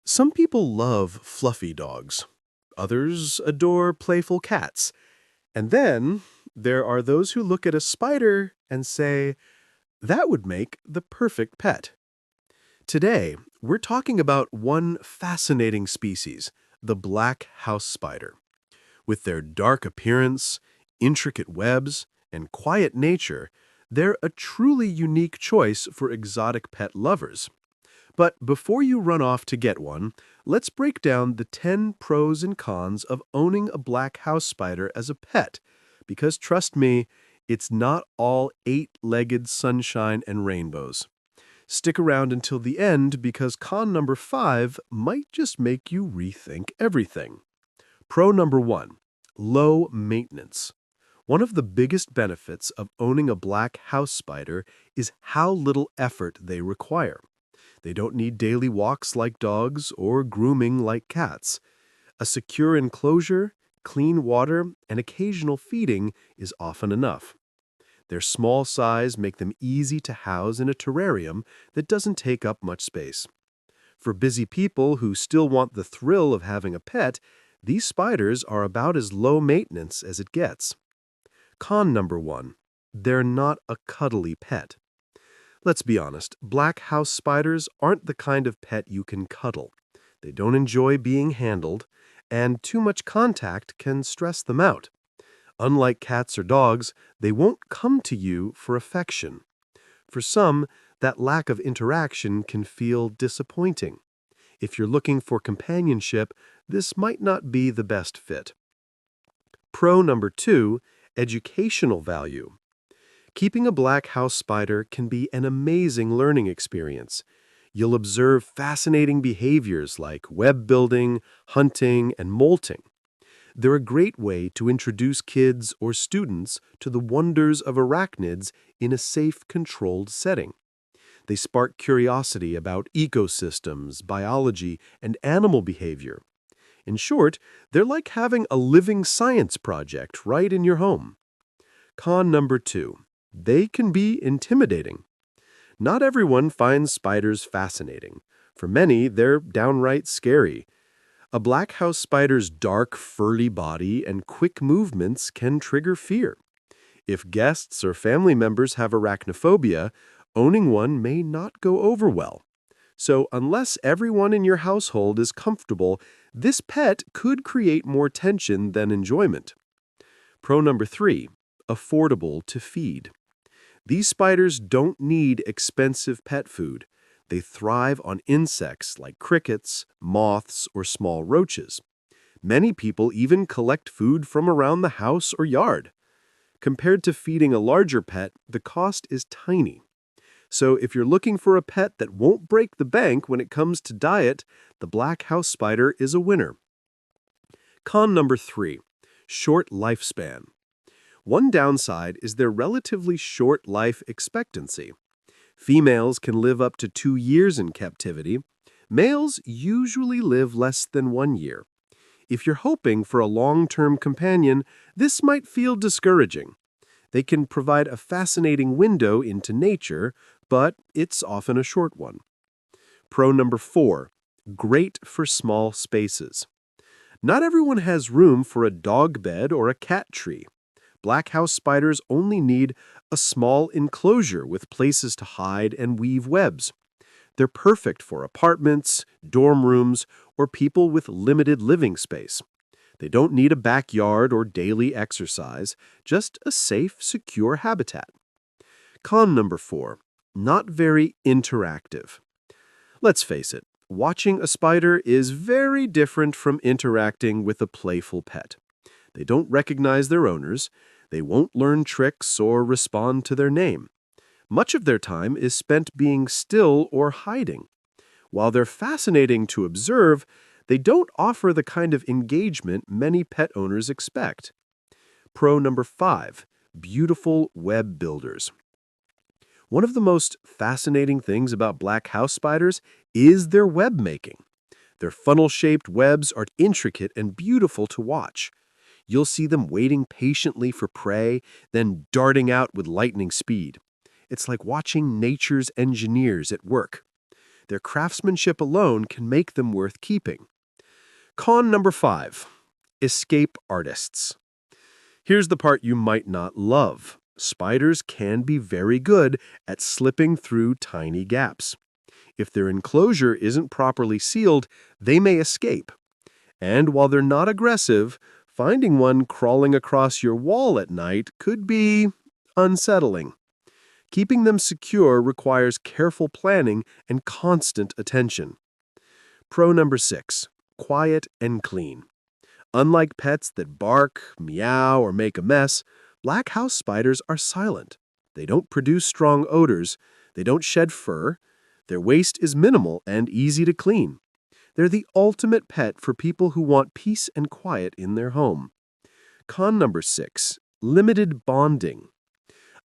Some people love fluffy dogs. Others adore playful cats. And then there are those who look at a spider and say, that would make the perfect pet. Today, we're talking about one fascinating species, the black house spider. With their dark appearance, intricate webs, and quiet nature, they're a truly unique choice for exotic pet lovers. But before you run off to get one, let's break down the 10 pros and cons of owning a black house spider as a pet. Because trust me, it's not all eight-legged sunshine and rainbows. Stick around until the end because con number 5 might just make you rethink everything. Pro number 1, low maintenance. One of the biggest benefits of owning a black house spider is how little effort they require. They don't need daily walks like dogs or grooming like cats. A secure enclosure, clean water, and occasional feeding is often enough. Their small size make them easy to house in a terrarium that doesn't take up much space. For busy people who still want the thrill of having a pet, these spiders are about as low maintenance as it gets. Con number 1, they're not a cuddly pet. Let's be honest, black house spiders aren't the kind of pet you can cuddle. They don't enjoy being handled, and too much contact can stress them out. Unlike cats or dogs, they won't come to you for affection. For some, that lack of interaction can feel disappointing. If you're looking for companionship, this might not be the best fit. Pro number 2, educational value. Keeping a black house spider can be an amazing learning experience. You'll observe fascinating behaviors like web building, hunting, and molting. They're a great way to introduce kids or students to the wonders of arachnids in a safe, controlled setting. They spark curiosity about ecosystems, biology, and animal behavior. In short, they're like having a living science project right in your home. Con number 2. They can be intimidating. Not everyone finds spiders fascinating. For many, they're downright scary. A black house spider's dark, furry body and quick movements can trigger fear. If guests or family members have arachnophobia, owning one may not go over well. So unless everyone in your household is comfortable, this pet could create more tension than enjoyment. Pro number 3, affordable to feed. These spiders don't need expensive pet food. They thrive on insects like crickets, moths, or small roaches. Many people even collect food from around the house or yard. Compared to feeding a larger pet, the cost is tiny. So if you're looking for a pet that won't break the bank when it comes to diet, the black house spider is a winner. Con number 3, short lifespan. One downside is their relatively short life expectancy. Females can live up to 2 years in captivity. Males usually live less than 1 year. If you're hoping for a long-term companion, this might feel discouraging. They can provide a fascinating window into nature, but it's often a short one. Pro number 4, great for small spaces. Not everyone has room for a dog bed or a cat tree. Black house spiders only need a small enclosure with places to hide and weave webs. They're perfect for apartments, dorm rooms, or people with limited living space. They don't need a backyard or daily exercise, just a safe, secure habitat. Con number 4, not very interactive. Let's face it, watching a spider is very different from interacting with a playful pet. They don't recognize their owners. They won't learn tricks or respond to their name. Much of their time is spent being still or hiding. While they're fascinating to observe, they don't offer the kind of engagement many pet owners expect. Pro number 5, beautiful web builders. One of the most fascinating things about black house spiders is their web making. Their funnel-shaped webs are intricate and beautiful to watch. You'll see them waiting patiently for prey, then darting out with lightning speed. It's like watching nature's engineers at work. Their craftsmanship alone can make them worth keeping. Con number 5. Escape artists. Here's the part you might not love. Spiders can be very good at slipping through tiny gaps. If their enclosure isn't properly sealed, they may escape. And while they're not aggressive, finding one crawling across your wall at night could be unsettling. Keeping them secure requires careful planning and constant attention. Pro number 6. Quiet and clean. Unlike pets that bark, meow, or make a mess, black house spiders are silent. They don't produce strong odors. They don't shed fur. Their waste is minimal and easy to clean. They're the ultimate pet for people who want peace and quiet in their home. Con number 6. Limited bonding.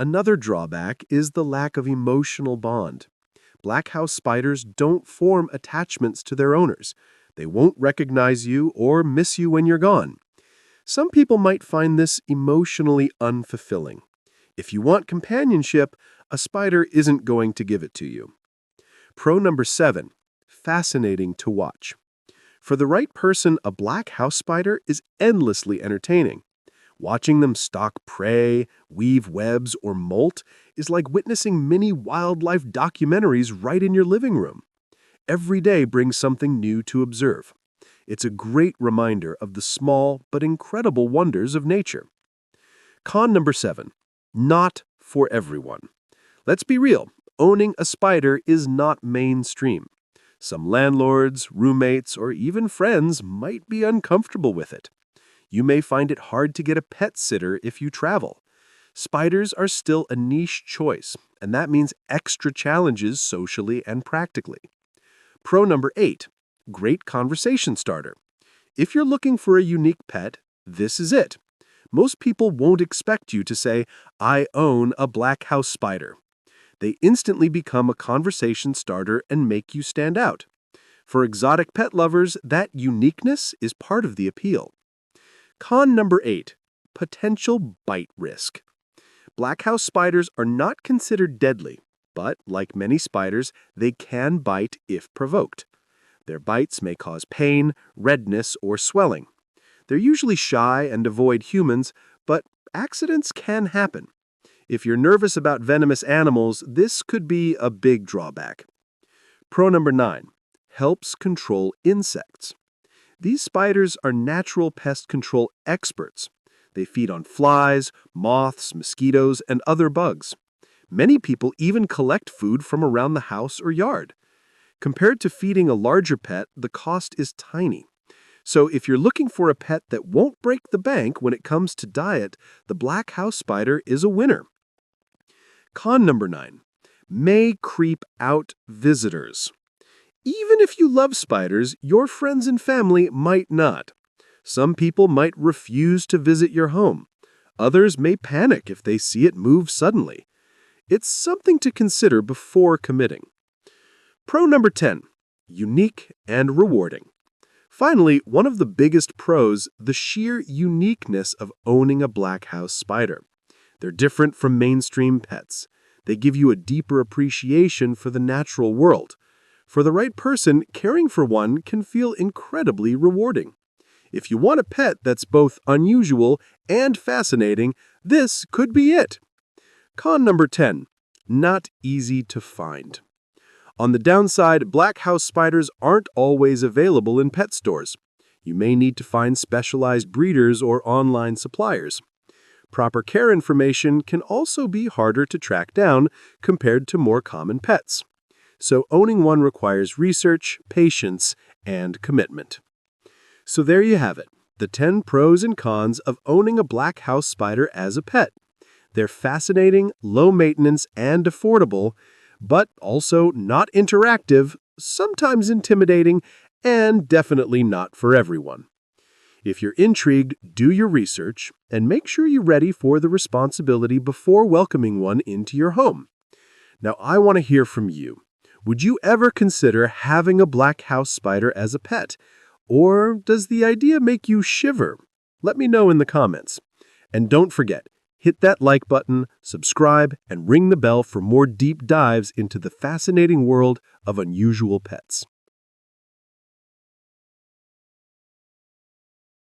Another drawback is the lack of emotional bond. Black house spiders don't form attachments to their owners. They won't recognize you or miss you when you're gone. Some people might find this emotionally unfulfilling. If you want companionship, a spider isn't going to give it to you. Pro number 7. Fascinating to watch. For the right person, a black house spider is endlessly entertaining. Watching them stalk prey, weave webs, or molt is like witnessing mini wildlife documentaries right in your living room. Every day brings something new to observe. It's a great reminder of the small but incredible wonders of nature. Con number 7. Not for everyone. Let's be real, owning a spider is not mainstream. Some landlords, roommates, or even friends might be uncomfortable with it. You may find it hard to get a pet sitter if you travel. Spiders are still a niche choice, and that means extra challenges socially and practically. Pro number 8. Great conversation starter. If you're looking for a unique pet, this is it. Most people won't expect you to say, "I own a black house spider." They instantly become a conversation starter and make you stand out. For exotic pet lovers, that uniqueness is part of the appeal. Con number 8. Potential bite risk. Black house spiders are not considered deadly, but like many spiders, they can bite if provoked. Their bites may cause pain, redness, or swelling. They're usually shy and avoid humans, but accidents can happen. If you're nervous about venomous animals, this could be a big drawback. Pro number 9. Helps control insects. These spiders are natural pest control experts. They feed on flies, moths, mosquitoes, and other bugs. Many people even collect food from around the house or yard. Compared to feeding a larger pet, the cost is tiny. So if you're looking for a pet that won't break the bank when it comes to diet, the black house spider is a winner. Con number 9. May creep out visitors. Even if you love spiders, your friends and family might not. Some people might refuse to visit your home. Others may panic if they see it move suddenly. It's something to consider before committing. Pro number 10. Unique and rewarding. Finally, one of the biggest pros, the sheer uniqueness of owning a black house spider. They're different from mainstream pets. They give you a deeper appreciation for the natural world. For the right person, caring for one can feel incredibly rewarding. If you want a pet that's both unusual and fascinating, this could be it. Con number 10. Not easy to find. On the downside, black house spiders aren't always available in pet stores. You may need to find specialized breeders or online suppliers. Proper care information can also be harder to track down compared to more common pets. So owning one requires research, patience, and commitment. So there you have it, the 10 pros and cons of owning a black house spider as a pet. They're fascinating, low maintenance, and affordable, but also not interactive, sometimes intimidating, and definitely not for everyone. If you're intrigued, do your research, and make sure you're ready for the responsibility before welcoming one into your home. Now, I want to hear from you. Would you ever consider having a black house spider as a pet? Or does the idea make you shiver? Let me know in the comments. And don't forget, hit that like button, subscribe, and ring the bell for more deep dives into the fascinating world of unusual pets.